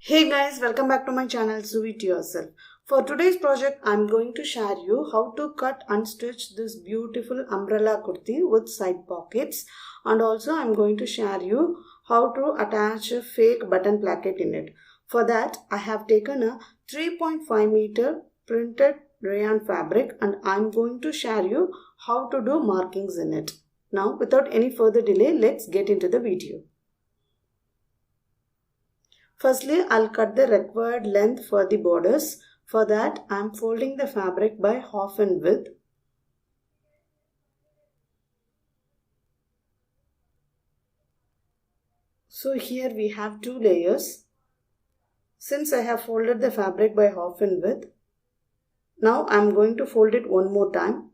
Hey guys, welcome back to my channel Do It Yourself. For today's project, I'm going to share you how to cut and stitch this beautiful umbrella kurti with side pockets, and also I'm going to share you how to attach a fake button placket in it. For that, I have taken a 3.5 meter printed rayon fabric and I'm going to share you how to do markings in it. Now, without any further delay, let's get into the video. Firstly, I'll cut the required length for the borders. For that, I'm folding the fabric by half in width. So here we have two layers. Since I have folded the fabric by half in width, now I'm going to fold it one more time.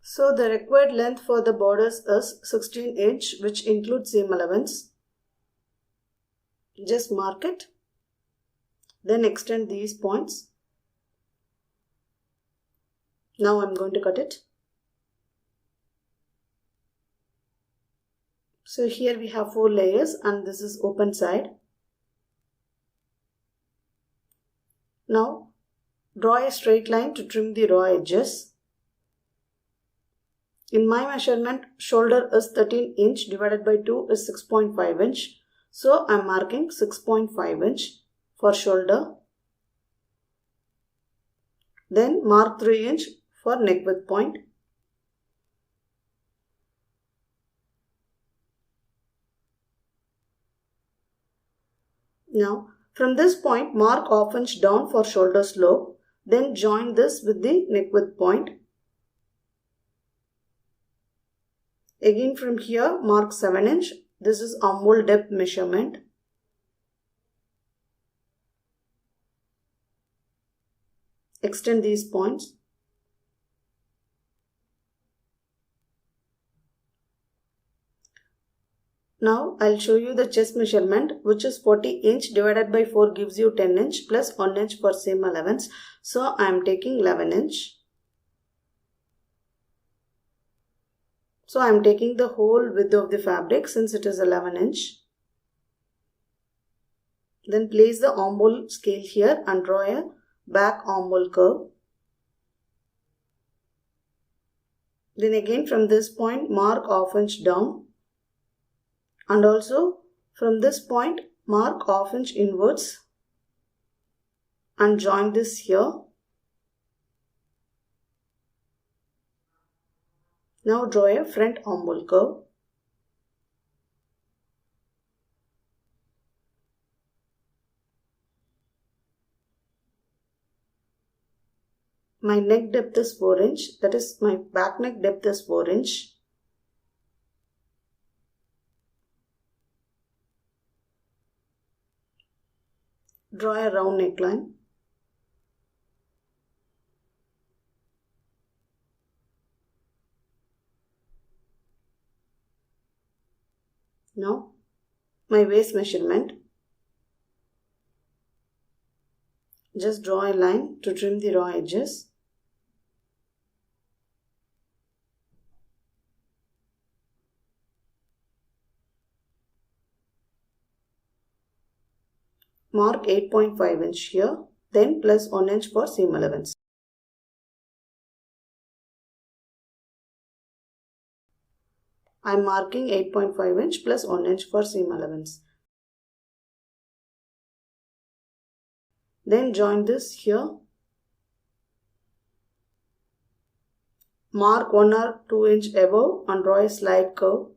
So the required length for the borders is 16 inch, which includes seam allowance. Just mark it, then extend these points. Now I'm going to cut it. So here we have 4 layers and this is open side. Now draw a straight line to trim the raw edges. In my measurement, shoulder is 13 inch divided by 2 is 6.5 inch. So I am marking 6.5 inch for shoulder. Then mark 3 inch for neck width point. Now from this point mark half inch down for shoulder slope. Then join this with the neck width point. Again from here mark 7 inch. This is armhole depth measurement. Extend these points. Now I'll show you the chest measurement, which is 40 inch divided by 4 gives you 10 inch plus 1 inch for seam allowance. So I am taking 11 inch. So I am taking the whole width of the fabric since it is 11 inch. Then place the armhole scale here and draw a back armhole curve. Then again from this point mark half inch down. And also from this point mark half inch inwards and join this here. Now draw a front armhole curve. My neck depth is 4 inch, that is my back neck depth is 4 inch. Draw a round neckline. Now my waist measurement. Just draw a line to trim the raw edges. Mark 8.5 inch here, then plus 1 inch for seam allowance. I am marking 8.5 inch plus 1 inch for seam allowance. Then join this here. Mark 1 or 2 inch above and draw a slight curve.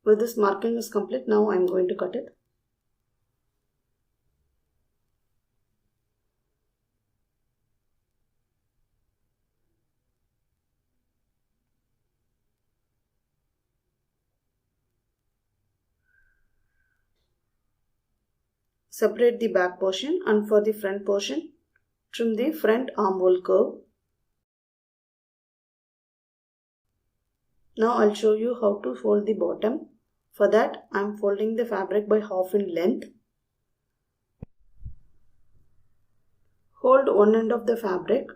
With this marking is complete, now I am going to cut it. Separate the back portion and for the front portion, trim the front armhole curve. Now I'll show you how to fold the bottom. For that, I am folding the fabric by half in length. Hold one end of the fabric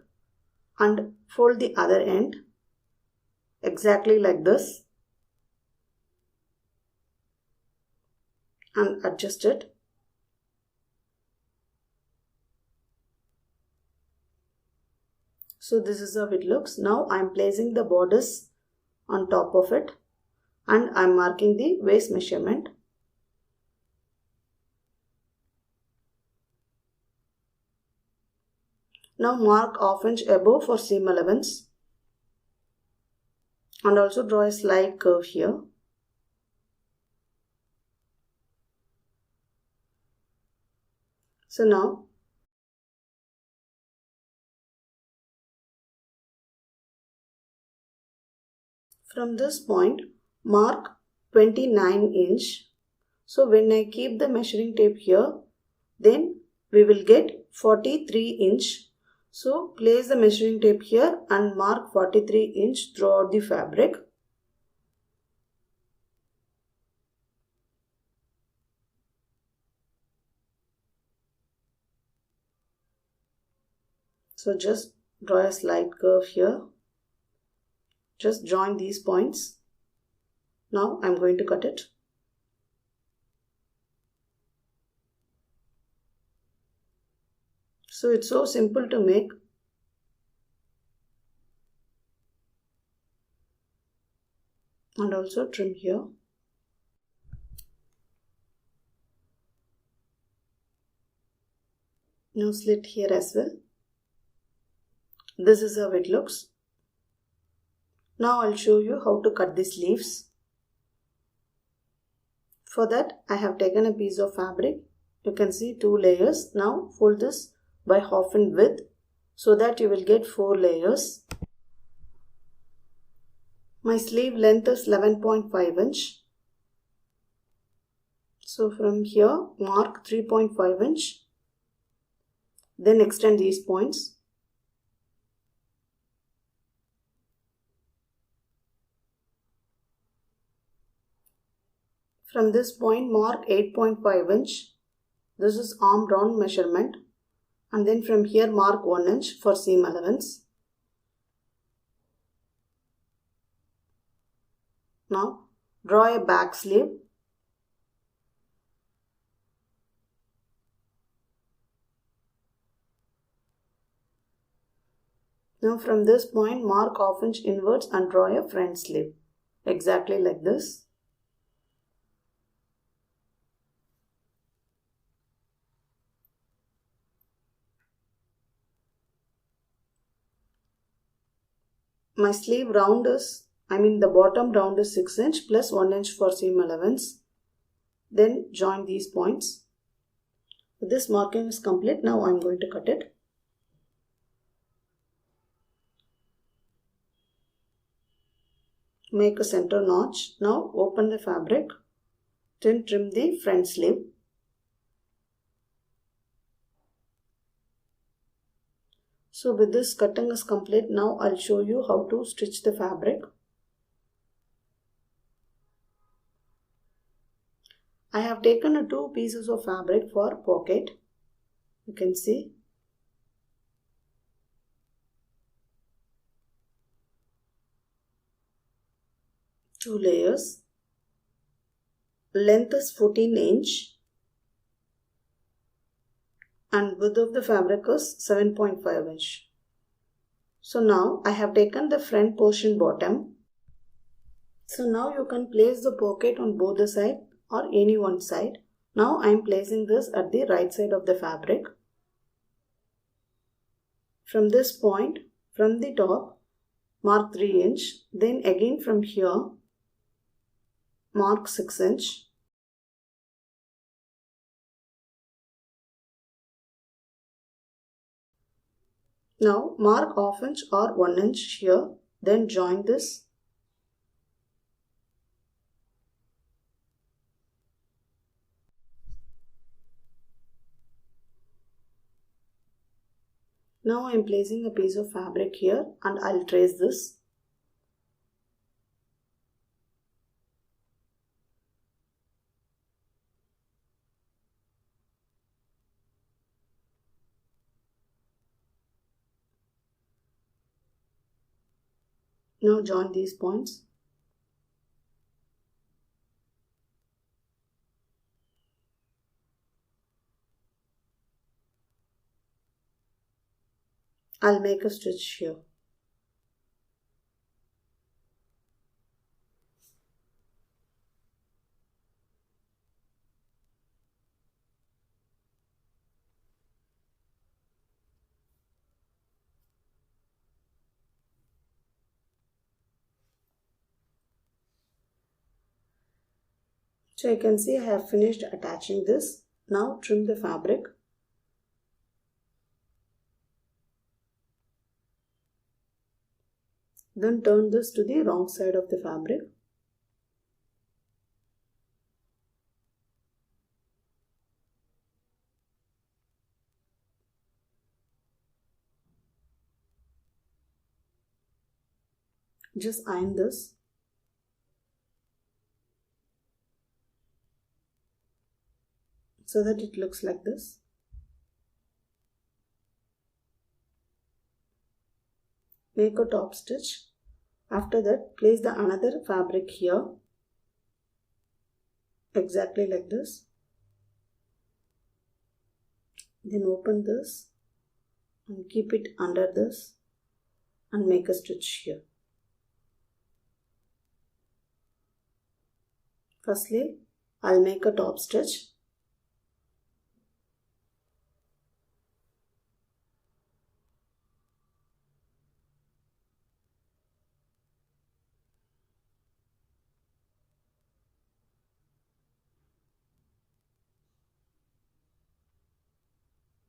and fold the other end exactly like this and adjust it. So this is how it looks. Now I am placing the borders on top of it and I am marking the waist measurement. Now mark ½ inch above for seam allowance and also draw a slight curve here. So now from this point mark 29 inch. So when I keep the measuring tape here, then we will get 43 inch. So place the measuring tape here and mark 43 inch throughout the fabric. So just draw a slight curve here. Just join these points. Now I am going to cut it. So it's so simple to make. And also trim here. Now slit here as well. This is how it looks. Now I'll show you how to cut the sleeves. For that I have taken a piece of fabric. You can see 2 layers. Now fold this by half in width so that you will get 4 layers. My sleeve length is 11.5 inch. So from here mark 3.5 inch. Then extend these points. From this point mark 8.5 inch. This is arm round measurement. And then from here mark 1 inch for seam allowance. Now draw a back sleeve. Now from this point mark ½ inch inwards and draw a front sleeve. Exactly like this. My sleeve round is, the bottom round is 6 inch plus 1 inch for seam allowance. Then join these points. This marking is complete. Now I am going to cut it. Make a center notch. Now open the fabric. Then trim the front sleeve. So with this cutting is complete. Now I'll show you how to stitch the fabric. I have taken 2 pieces of fabric for pocket. You can see. Two layers. Length is 14 inch. And width of the fabric is 7.5 inch. So now I have taken the front portion bottom. So now you can place the pocket on both the sides or any one side. Now I am placing this at the right side of the fabric. From this point, from the top, mark 3 inch. Then again from here, mark 6 inch. Now mark ½ inch or 1 inch here. Then join this. Now I am placing a piece of fabric here and I'll trace this. Now join these points. I'll make a stitch here. So you can see I have finished attaching this. Now trim the fabric. Then turn this to the wrong side of the fabric. Just iron this. So that it looks like this. Make a top stitch. After that, place the another fabric here. Exactly like this. Then open this and keep it under this and make a stitch here. Firstly, I'll make a top stitch.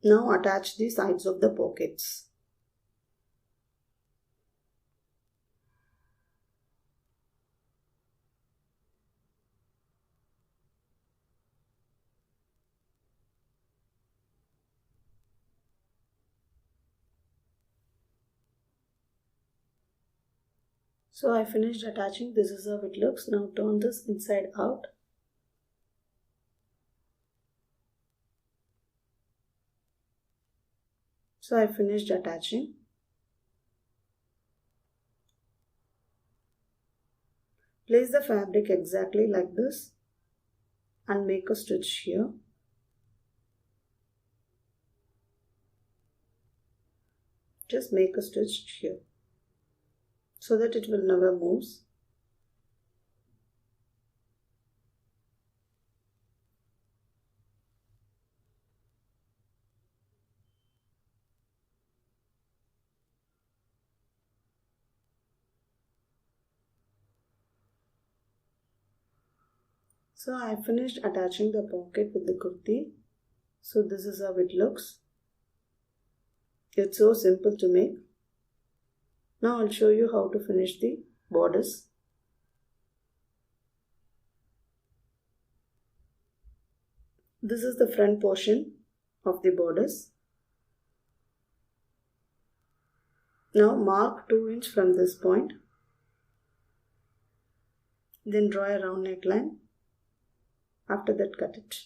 Now attach the sides of the pockets. So I finished attaching. This is how it looks. Now turn this inside out. So I finished attaching. Place the fabric exactly like this and make a stitch here. Just make a stitch here so that it will never move. So I finished attaching the pocket with the kurti. So this is how it looks. It's so simple to make. Now I'll show you how to finish the borders. This is the front portion of the borders. Now mark 2 inches from this point. Then draw a round neckline. After that, cut it.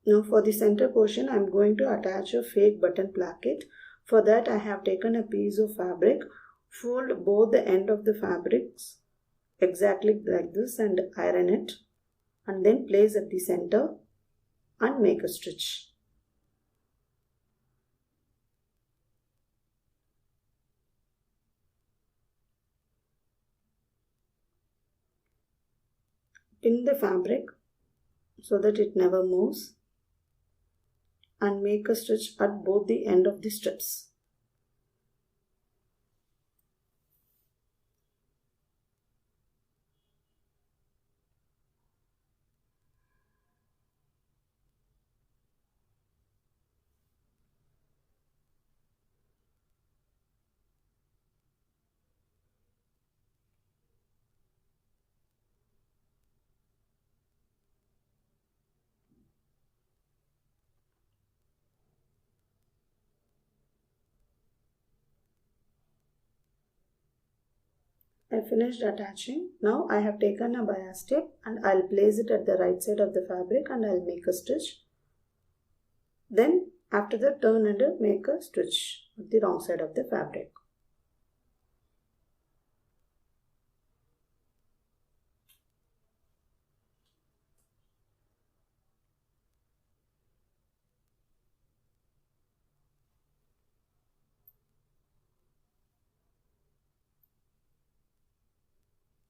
Now for the center portion, I am going to attach a fake button placket. For that, I have taken a piece of fabric, fold both the end of the fabrics exactly like this and iron it, and then place at the center and make a stitch. Pin the fabric so that it never moves and make a stitch at both the end of the strips. I finished attaching. Now I have taken a bias tape and I'll place it at the right side of the fabric and I'll make a stitch. Then after that, turn and make a stitch at the wrong side of the fabric.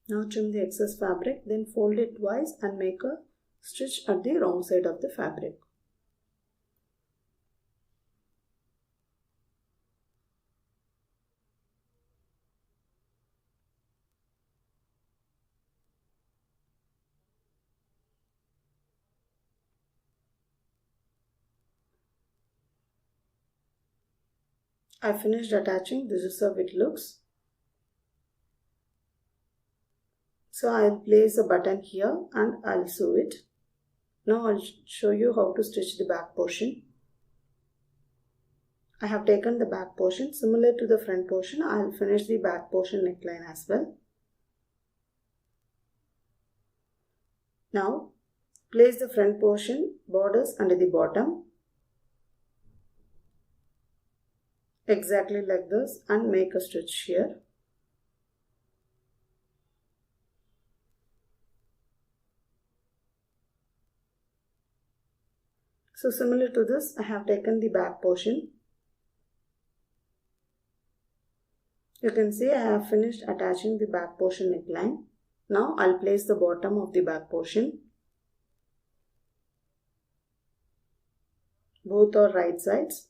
Now trim the excess fabric, then fold it twice and make a stitch at the wrong side of the fabric. I finished attaching. This is how it looks. So I'll place a button here and I'll sew it. Now I'll show you how to stitch the back portion. I have taken the back portion. Similar to the front portion, I'll finish the back portion neckline as well. Now place the front portion borders under the bottom. Exactly like this and make a stitch here. So similar to this, I have taken the back portion. You can see I have finished attaching the back portion neckline. Now I'll place the bottom of the back portion. Both are right sides.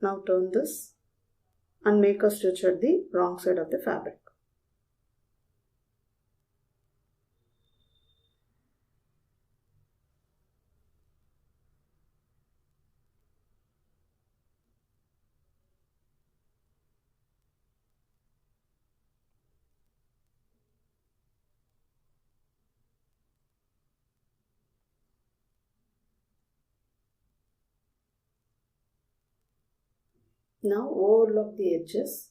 Now turn this and make a stitch at the wrong side of the fabric. Now overlock the edges.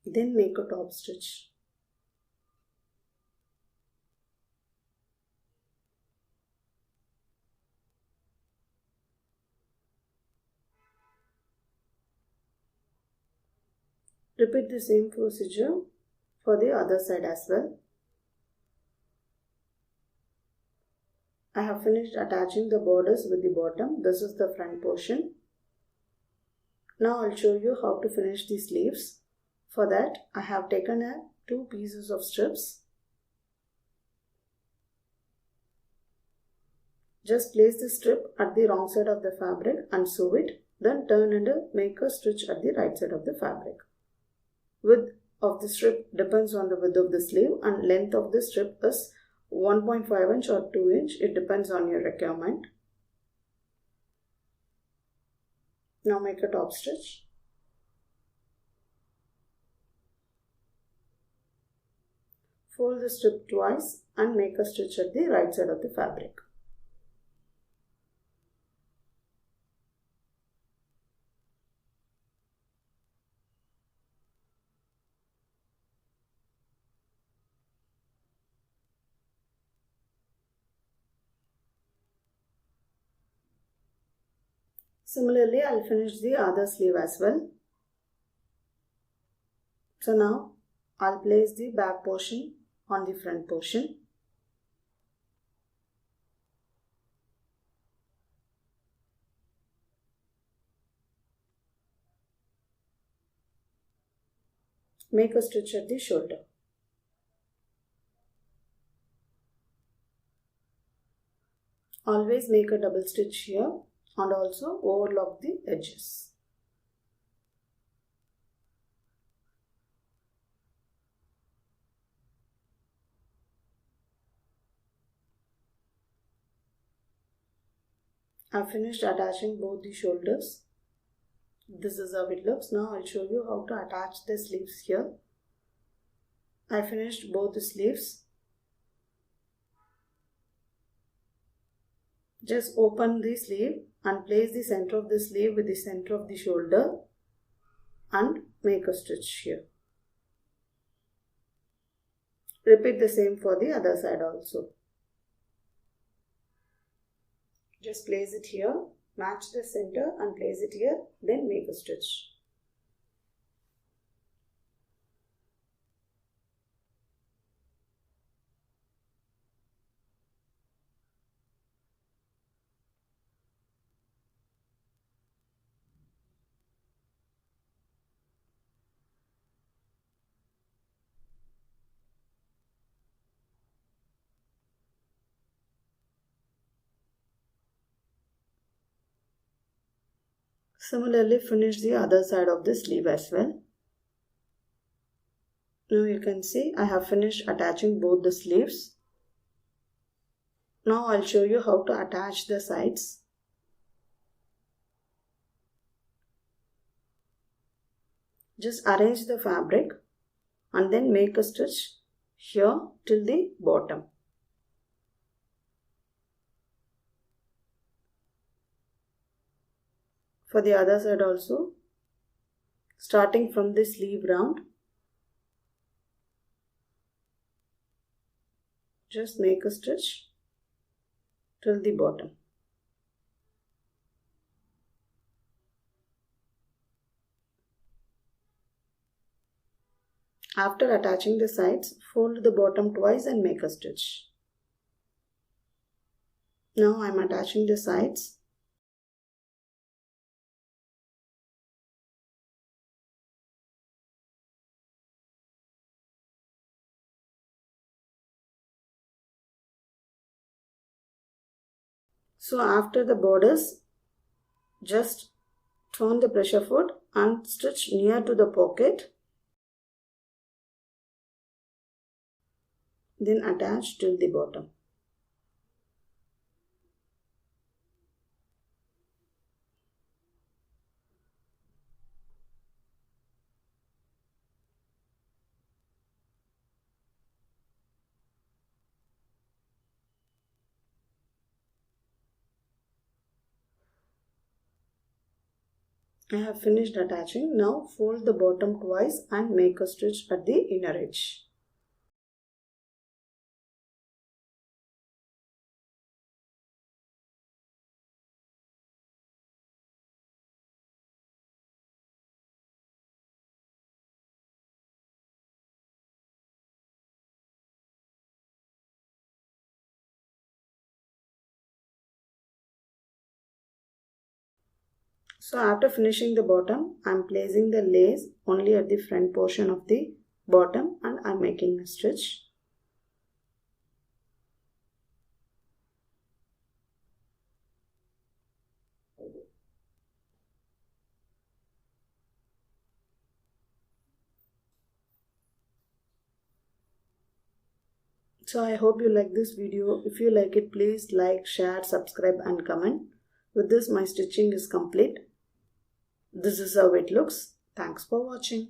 Then make a top stitch. Repeat the same procedure for the other side as well. I have finished attaching the borders with the bottom. This is the front portion. Now I'll show you how to finish the sleeves. For that, I have taken two pieces of strips. Just place the strip at the wrong side of the fabric and sew it. Then turn and make a stitch at the right side of the fabric. Width of the strip depends on the width of the sleeve and length of the strip is 1.5 inch or 2 inch. It depends on your requirement. Now make a top stitch. Fold the strip twice and make a stitch at the right side of the fabric. Similarly, I'll finish the other sleeve as well. So now I'll place the back portion on the front portion. Make a stitch at the shoulder. Always make a double stitch here and also overlock the edges. I've finished attaching both the shoulders. This is how it looks. Now I'll show you how to attach the sleeves here. I finished both the sleeves. Just open the sleeve and place the center of the sleeve with the center of the shoulder and make a stitch here. Repeat the same for the other side also. Just place it here, match the center and place it here, then make a stitch. Similarly, finish the other side of the sleeve as well. Now you can see I have finished attaching both the sleeves. Now I'll show you how to attach the sides. Just arrange the fabric and then make a stitch here till the bottom. For the other side also, starting from the sleeve round, just make a stitch till the bottom. After attaching the sides, fold the bottom twice and make a stitch. Now I am attaching the sides. So after the borders, just turn the pressure foot and stitch near to the pocket. Then attach till the bottom. I have finished attaching. Now fold the bottom twice and make a stitch at the inner edge. So after finishing the bottom, I am placing the lace only at the front portion of the bottom and I am making a stitch. So I hope you like this video. If you like it, please like, share, subscribe and comment. With this, my stitching is complete. This is how it looks. Thanks for watching.